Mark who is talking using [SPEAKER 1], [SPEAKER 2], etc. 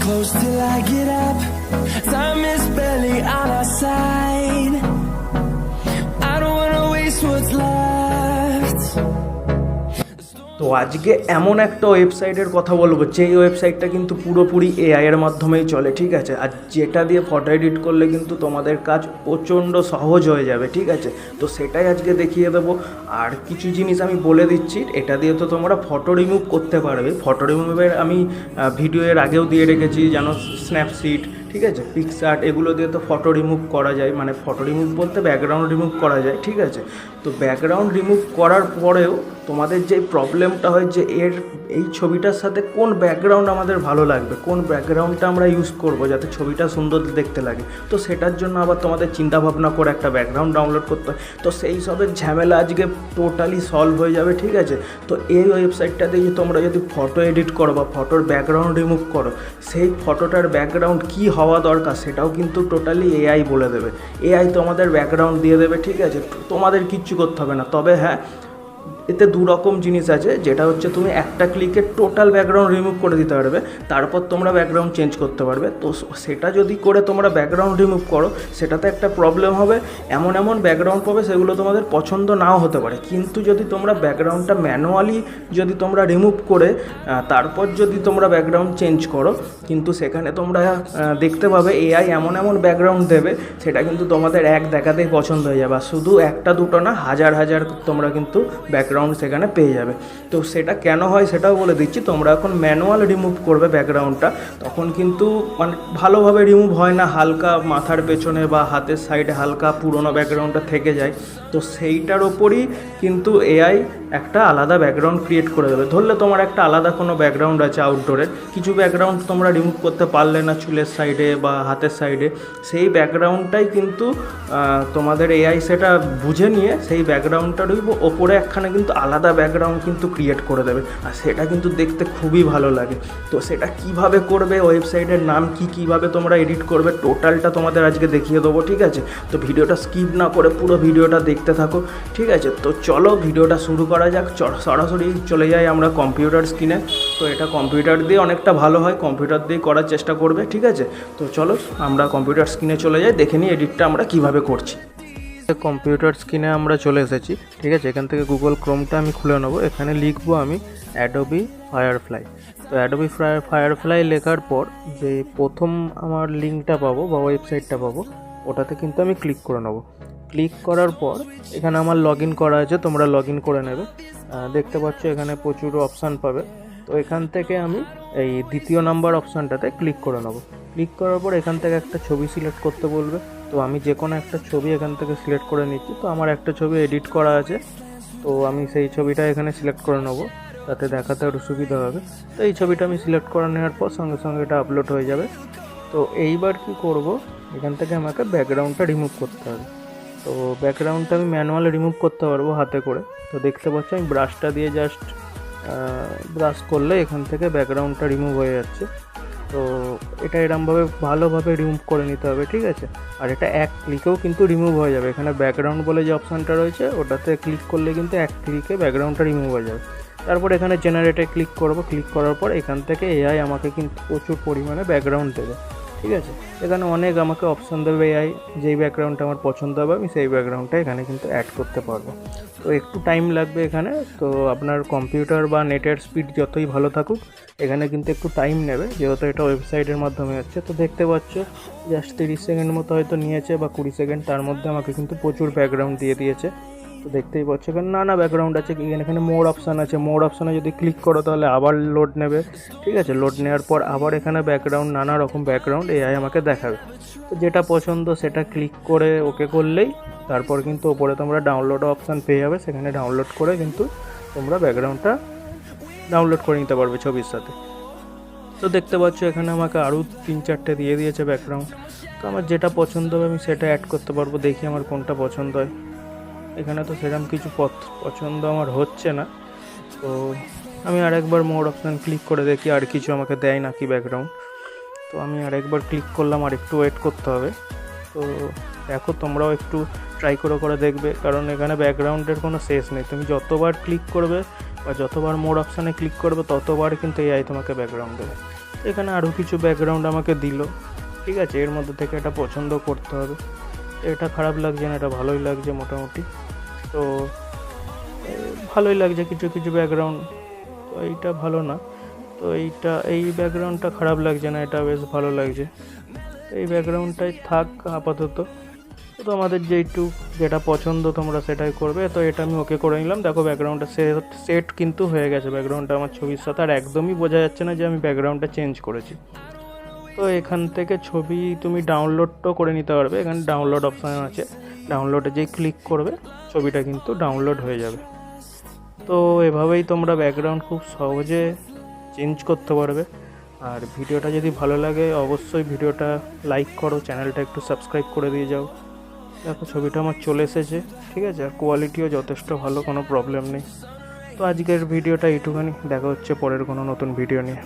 [SPEAKER 1] close till I get up. Time is barely on our side. I don't wanna waste what's left.
[SPEAKER 2] তো আজকে এমন একটা ওয়েবসাইটের কথা বলবো যেই ওয়েবসাইটটা কিন্তু পুরোপুরি এআই এর মাধ্যমেই চলে, ঠিক আছে। আর যেটা দিয়ে ফটো এডিট করলে কিন্তু তোমাদের কাজ প্রচণ্ড সহজ হয়ে যাবে, ঠিক আছে। তো সেটাই আজকে দেখিয়ে দেবো। আর কিছু জিনিস আমি বলে দিচ্ছি, এটা দিয়ে তো তোমরা ফটো রিমুভ করতে পারবে। ফটো রিমুভের আমি ভিডিও এর আগেও দিয়ে রেখেছি, যেন স্ন্যাপসিট, ঠিক আছে, পিকচার্ট, এগুলো দিয়ে তো ফটো রিমুভ করা যায়। মানে ফটো রিমুভ বলতে ব্যাকগ্রাউন্ড রিমুভ করা যায়, ঠিক আছে। তো ব্যাকগ্রাউন্ড রিমুভ করার পরেও তোমাদের যে প্রবলেমটা হয় যে এই ছবিটার সাথে কোন ব্যাকগ্রাউন্ড আমাদের ভালো লাগবে, কোন ব্যাকগ্রাউন্ডটা আমরা ইউজ করব যাতে ছবিটা সুন্দর দেখতে লাগে, তো সেটার জন্য আবার তোমাদের চিন্তাভাবনা করে একটা ব্যাকগ্রাউন্ড ডাউনলোড করতে হয়। তো সেই সবের ঝামেলা আজকে টোটালি সলভ হয়ে যাবে, ঠিক আছে। তো এই ওয়েবসাইটটাতে তোমরা যদি ফটো এডিট করো বা ফটোর ব্যাকগ্রাউন্ড রিমুভ করো, সেই ফটোটার ব্যাকগ্রাউন্ড কী হওয়া দরকার সেটাও কিন্তু টোটালি এআই বলে দেবে। এআই তোমাদের ব্যাকগ্রাউন্ড দিয়ে দেবে, ঠিক আছে। তোমাদের কিচ্ছু করতে হবে না। তবে হ্যাঁ, এতে দু রকম জিনিস আছে, যেটা হচ্ছে তুমি একটা ক্লিকে টোটাল ব্যাকগ্রাউন্ড রিমুভ করে দিতে পারবে, তারপর তোমরা ব্যাকগ্রাউন্ড চেঞ্জ করতে পারবে। তো সেটা যদি করে তোমরা ব্যাকগ্রাউন্ড রিমুভ করো, সেটাতে একটা প্রবলেম হবে, এমন এমন ব্যাকগ্রাউন্ড পাবে সেগুলো তোমাদের পছন্দ নাও হতে পারে। কিন্তু যদি তোমরা ব্যাকগ্রাউন্ডটা ম্যানুয়ালি যদি তোমরা রিমুভ করে তারপর যদি তোমরা ব্যাকগ্রাউন্ড চেঞ্জ করো, কিন্তু সেখানে তোমরা দেখতে পাবে এআই এমন এমন ব্যাকগ্রাউন্ড দেবে, সেটা কিন্তু তোমাদের এক দেখাতেই পছন্দ হয়ে যাবে। আর শুধু একটা দুটো না, হাজার হাজার তোমরা কিন্তু ব্যাকগ্রাউন্ড সেখানে পেয়ে যাবে। তো সেটা কেন হয় সেটাও বলে দিচ্ছি। তোমরা এখন ম্যানুয়াল রিমুভ করবে ব্যাকগ্রাউন্ডটা, তখন কিন্তু মানে ভালোভাবে রিমুভ হয় না, হালকা মাথার পেছনে বা হাতের সাইডে হালকা পুরোনো ব্যাকগ্রাউন্ডটা থেকে যায়। তো সেইটার ওপরই কিন্তু এআই একটা আলাদা ব্যাকগ্রাউন্ড ক্রিয়েট করে দেবে। ধরলে তোমার একটা আলাদা কোনো ব্যাকগ্রাউন্ড আছে আউটডোরের, কিছু ব্যাকগ্রাউন্ড তোমরা রিমুভ করতে পারলে না চুলের সাইডে বা হাতের সাইডে, সেই ব্যাকগ্রাউন্ডটাই কিন্তু তোমাদের এআই সেটা বুঝে নিয়ে সেই ব্যাকগ্রাউন্ডটার ওপরে একখানে কিন্তু আলাদা ব্যাকগ্রাউন্ড কিন্তু ক্রিয়েট করে দেবে। আর সেটা কিন্তু দেখতে খুবই ভালো লাগে। তো সেটা কিভাবে করবে, ওয়েবসাইটের নাম কি, কীভাবে তোমরা এডিট করবে, টোটালটা তোমাদের আজকে দেখিয়ে দেবো, ঠিক আছে। তো ভিডিওটা স্কিপ না করে পুরো ভিডিওটা দেখতে থাকো, ঠিক আছে। তো চলো ভিডিওটা শুরু করা যাক। সরাসরি চলে যাই আমরা কম্পিউটার স্ক্রিনে। তো এটা কম্পিউটার দিয়ে অনেকটা ভালো হয়, কম্পিউটার দিয়ে করার চেষ্টা করবে, ঠিক আছে। তো চলো আমরা কম্পিউটার স্ক্রিনে চলে যাই, দেখে নিই এডিটটা আমরা কিভাবে করছি। কম্পিউটার স্ক্রিনে আমরা চলে এসেছি, ঠিক আছে। এখান থেকে গুগল ক্রোমটা আমি খুলে নেবো। এখানে লিখবো আমি অ্যাডোবি ফায়ারফ্লাই। তো অ্যাডোবি ফায়ারফ্লাই লেখার পর যে প্রথম আমার লিঙ্কটা পাবো বা ওয়েবসাইটটা পাবো, ওটাতে কিন্তু আমি ক্লিক করে নেবো। ক্লিক করার পর এখানে আমার লগ ইন করা আছে, তোমরা লগ ইন করে নেবে। দেখতে পাচ্ছ এখানে প্রচুর অপশান পাবে। তো এখান থেকে আমি এই দ্বিতীয় নাম্বার অপশানটাতে ক্লিক করে নেবো। ক্লিক করার পর এখান থেকে একটা ছবি সিলেক্ট করতে বলবে। তো আমি যে কোনো একটা ছবি এখান থেকে সিলেক্ট করে নিচ্ছি। তো আমার একটা ছবি এডিট করা আছে, তো আমি সেই ছবিটা এখানে সিলেক্ট করে নেবো, তাতে দেখাতে আরও সুবিধা হবে। তো এই ছবিটা আমি সিলেক্ট করে নেওয়ার পর সঙ্গে সঙ্গে এটা আপলোড হয়ে যাবে। তো এইবার কি করব, এখান থেকে আমাকে ব্যাকগ্রাউন্ডটা রিমুভ করতে হবে। তো ব্যাকগ্রাউন্ডটা আমি ম্যানুয়ালি রিমুভ করতে পারবো হাতে করে। তো দেখতে পাচ্ছ আমি ব্রাশটা দিয়ে জাস্ট ব্রাশ করলে এখান থেকে ব্যাকগ্রাউন্ডটা রিমুভ হয়ে যাচ্ছে। তো এটা এরমভাবে ভালোভাবে রিমুভ করে নিতে হবে, ঠিক আছে। আর এটা এক ক্লিকেও কিন্তু রিমুভ হয়ে যাবে। এখানে ব্যাকগ্রাউন্ড বলে যে অপশানটা রয়েছে, ওটাতে ক্লিক করলে কিন্তু এক ক্লিকে ব্যাকগ্রাউন্ডটা রিমুভ হয়ে যাবে। তারপর এখানে জেনারেটে ক্লিক করব। ক্লিক করার পর এখান থেকে এআই আমাকে কিন্তু প্রচুর পরিমাণে ব্যাকগ্রাউন্ড দেবে, ঠিক আছে। এখানে অনেক আমাকে অপশান দেবে এআই, যেই ব্যাকগ্রাউন্ডটা আমার পছন্দ হবে আমি সেই ব্যাকগ্রাউন্ডটা এখানে কিন্তু অ্যাড করতে পারবো। তো একটু টাইম লাগবে এখানে। তো আপনার কম্পিউটার বা নেটের স্পিড যতই ভালো থাকুক, এখানে কিন্তু একটু টাইম নেবে, যেহেতু এটা ওয়েবসাইটের মাধ্যমে হচ্ছে। তো দেখতে পাচ্ছ জাস্ট 30 সেকেন্ড মতো হয়তো নিয়েছে বা 20 সেকেন্ড, তার মধ্যে আমাকে কিন্তু প্রচুর ব্যাকগ্রাউন্ড দিয়ে দিয়েছে। তো দেখতেই পাচ্ছ এখানে নানা ব্যাকগ্রাউন্ড আছে। এখানে মোর অপশান আছে, মোর অপশানে যদি ক্লিক করো তাহলে আবার লোড নেবে, ঠিক আছে। লোড নেওয়ার পর আবার এখানে ব্যাকগ্রাউন্ড, নানা রকম ব্যাকগ্রাউন্ড এআই আমাকে দেখাবে। তো যেটা পছন্দ সেটা ক্লিক করে ওকে করলেই তারপর কিন্তু ওপরে তোমরা ডাউনলোড অপশান পেয়ে যাবে। সেখানে ডাউনলোড করে কিন্তু তোমরা ব্যাকগ্রাউন্ডটা ডাউনলোড করে নিতে পারবে ছবির সাথে। তো দেখতে পাচ্ছ এখানে আমাকে আরও 3-4টে দিয়ে দিয়েছে ব্যাকগ্রাউন্ড। তো আমার যেটা পছন্দ হবে আমি সেটা অ্যাড করতে পারবো। দেখি আমার কোনটা পছন্দ হয়। এখানে তো সেরকম কিছু পছন্দ আমার হচ্ছে না। তো আমি আরেকবার মোর অপশান ক্লিক করে দেখি আর কিছু আমাকে দেয় নাকি ব্যাকগ্রাউন্ড। তো আমি আরেকবার ক্লিক করলাম, আর একটু ওয়েট করতে হবে। তো দেখো তোমরাও একটু ট্রাই করে দেখবে, কারণ এখানে ব্যাকগ্রাউন্ডের কোনো শেষ নেই। তুমি যতবার ক্লিক করবে বা যতবার মোর অপশানে ক্লিক করবে ততবার কিন্তু এআই তোমাকে ব্যাকগ্রাউন্ড দেবে। এখানে আরও কিছু ব্যাকগ্রাউন্ড আমাকে দিল, ঠিক আছে। এর মধ্যে থেকে এটা পছন্দ করতে হবে। এটা খারাপ লাগছে না, এটা ভালোই লাগছে মোটামুটি। তো ভালোই লাগছে কিছু কিছু ব্যাকগ্রাউন্ড, তো এইটা ভালো না। তো এই ব্যাকগ্রাউন্ডটা খারাপ লাগছে না, এটা বেশ ভালো লাগছে। এই ব্যাকগ্রাউন্ডটাই থাক আপাতত। তো তোমাদের যেটা পছন্দ তোমরা সেটাই করবে। তো এটা আমি ওকে করে নিলাম। দেখো ব্যাকগ্রাউন্ডটা সেট কিন্তু হয়ে গেছে, ব্যাকগ্রাউন্ডটা আমার ছবির সাথে আর একদমই বোঝা যাচ্ছে না যে আমি ব্যাকগ্রাউন্ডটা চেঞ্জ করেছি। তো এখান থেকে ছবি তুমি ডাউনলোডও করে নিতে পারবে, এখানে ডাউনলোড অপশান আছে, ডাউনলোডে যেই ক্লিক করবে ছবিটা কিন্তু ডাউনলোড হয়ে যাবে। তো এভাবেই তোমরা ব্যাকগ্রাউন্ড খুব সহজে চেঞ্জ করতে পারবে। আর ভিডিওটা যদি ভালো লাগে অবশ্যই ভিডিওটা লাইক করো, চ্যানেলটা একটু সাবস্ক্রাইব করে দিয়ে যাও। দেখো ছবিটা আমার চলে এসেছে, ঠিক আছে। আর কোয়ালিটিও যথেষ্ট ভালো, কোনো প্রবলেম নেই। তো আজকের ভিডিওটা এইটুখানি, দেখা হচ্ছে পরের কোনো নতুন ভিডিও নিয়ে।